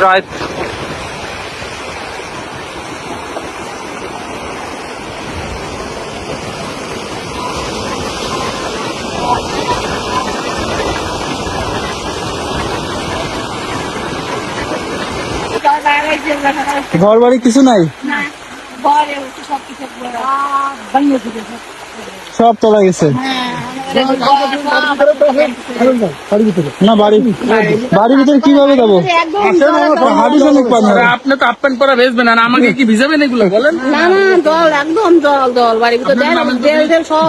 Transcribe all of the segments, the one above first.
প্রায় ঘর বাড়ি কিছু নাই, সব তোলা গেছে। না বাড়ির ভিতরে কিভাবে যাবো? হাঁটুস অনেক পানি। আপনি তো আপেন পরা ভেজবেন আর আমাকে কি ভিজাবেন এগুলো বলেন? না না জল একদম জল বাড়ির ভিতরে দেল সব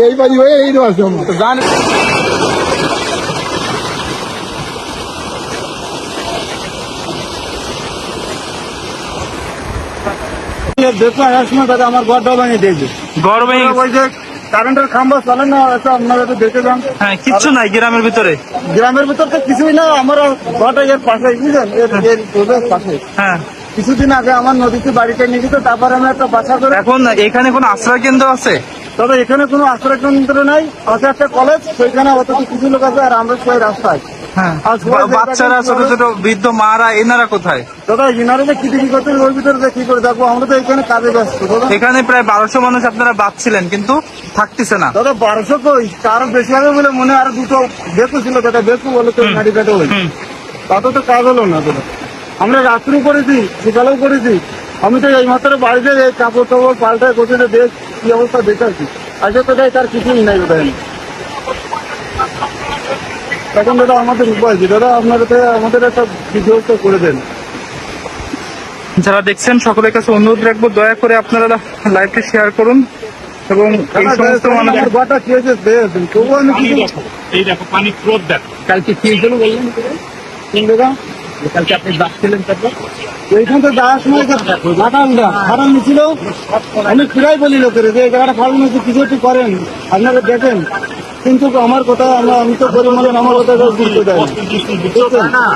এই বাড়ি হয়ে এই আছে জান দেখো সময় দাদা আমার ঘরটাও ভেঙে দিয়েছে। গরমে ওই যে কারেন্টের খাম্বা চলে না, আপনারা একটু দেখে যান। হ্যাঁ কিচ্ছু নাই গ্রামের ভিতরে। গ্রামের ভিতর তো কিছুই না, আমার ঘরটা এর পাশে বুঝলেন, এর পাশে। হ্যাঁ কিছুদিন আগে আমার নদীতে বাড়িতে নিয়ে যেত, তারপরে আমি একটা বাসা করে। এখন এখানে কোনো আশ্রয় কেন্দ্র আছে? তবে এখানে কোনো আশ্রয় কেন্দ্র নাই, আছে একটা কলেজ, সেখানে অত কিছু লোক আছে, আর আমরা সবাই রাস্তায়। হ্যাঁ আর সবাই বাচ্চারা ছোট ছোট বৃদ্ধ মারা এনারা কোথায়? দাদা ইনারা যে কি করতে ওর ভিতরে যে কি করে দেখবো, আমরা তো এখানে কাজে ব্যস্ত দাদা। এখানে প্রায় 1200 মানুষ আপনারা বাঁচছিলেন কিন্তু থাকতেছে না। দাদা 1200 কই, আরো বেশি হবে বলে মনে হয়, আরো দুটো বেকু ছিল দাদা, বেকু বলে তো নাড়ি কাটে হই, তাতে তো কাজ হলো না দাদা। আমরা রাত্রি করেছি, সকালেও করেছি। আমি তো এই মাত্র বাড়িতে এই কাপড় টাপড় পাল্টায় করছি, যে দেখ কি অবস্থা দেখেছি। আজকে তো তার কিছুই নাই দাদা। তখন দাদা আমাদের উপায় কি দাদা, আপনারা তো আমাদের একটা ব্যবস্থা করে দেন। যারা দেখছেন সকলের কাছে অনুরোধ রাখবো, দয়া করে আপনারা লাইভটি শেয়ার করুন এবং এই সমস্ত মানুষ। আমার ঘরটা খেয়েছে তবুও আমি কিছু। এই দেখো পানি স্রোত দেখো। কালকে কি হয়েছিল বললেন? কোন দাদা কালকে আপনি যাচ্ছিলেন তারপর এইখান থেকে যাওয়ার সময় ফাটান ছিল, আমি ফিরাই বলি লোকের যে এই জায়গাটা ফাটান হচ্ছে, কিছু একটু করেন, আপনারা দেখেন। কিন্তু আমার কথা আমি তো গরিব মানুষ, আমার কথা গুরুত্ব দেয় না।